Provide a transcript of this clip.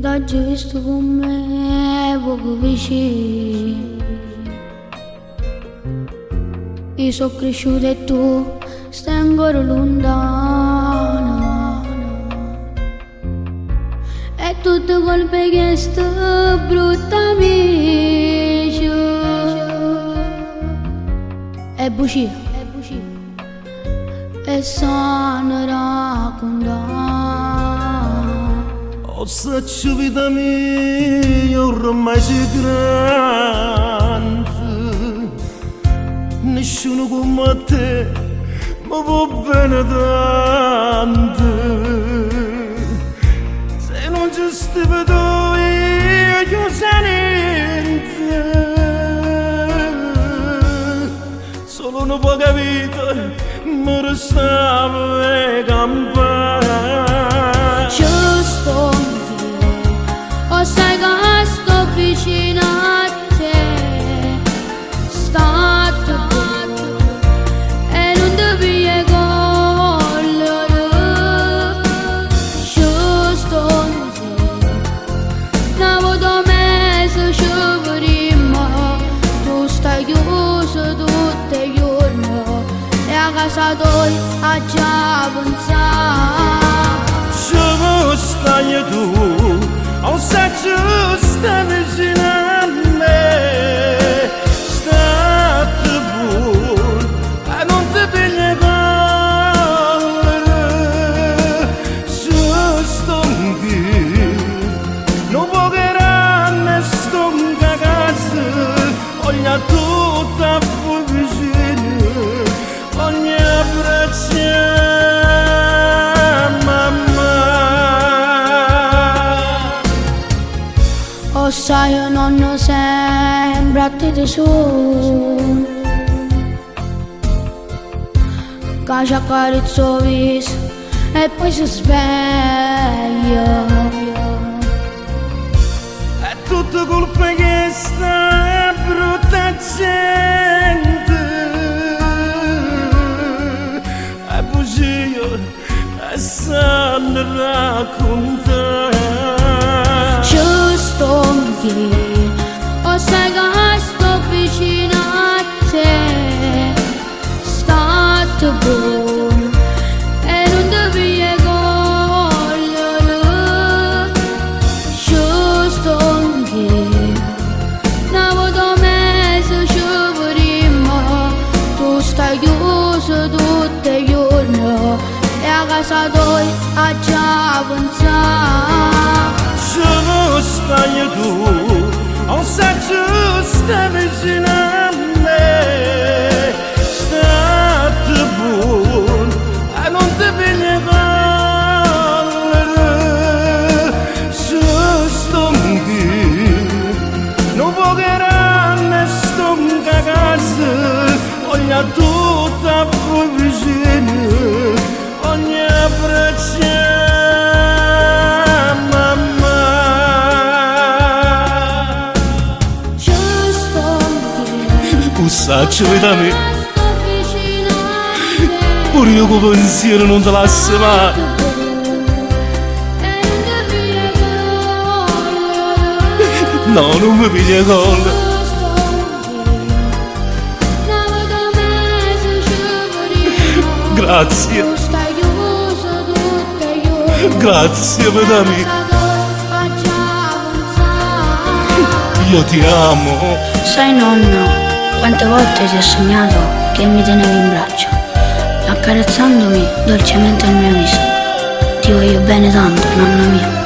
t'hai visto con me poco vicino. Io sono cresciuta e tu stai ancora lontana. E tutte colpe che sto brutta amici. È bugia, e sanno raccontare. O saccio vita mia ormai sei grande, nessuno come te mi può bene tanto. Se non ci stai vedo io sai niente, solo una poca vita mi restava per campare. O sai che sto vicino a te, state buono e non ti piglia collera. Giusto una volta mese ci prima, tu stai chiuso tutti i giorni e a casa tua a già pensare. Dove stai tu? O saccio stai vicino a me, state buono e non ti piglia collera. Giusto anch'io non pocheranno e sto in casa, voglio tutta vicino, ogni abbraccio. O sai io non sembra a te tesoro, che ci accarezzo il viso e poi si sveglia. È tutta colpa che sta brutta gente, è bugia e sanno raccontare. O sai che sto vicino a te, state buono e non ti piglia collera. Giusto anch'io una volta mese ci prima, tu stai chiuso tutti i giorni e a casa tua a già pensare. Dove stai tu? O saccio stai vicino a me, state buono e non ti piglia collera. Giusto anch'io non pocheranno e sto in casa, voglio tutta vicino, ogni abbraccio. Saccio vita mia, pure io con pensiero non te lascio mai. No, non mi piglia collera. Grazie, grazie vita mia, io ti amo. Sai nonno, quante volte ti ho sognato che mi tenevi in braccio, accarezzandomi dolcemente il mio viso. Ti voglio bene tanto, nonna mia.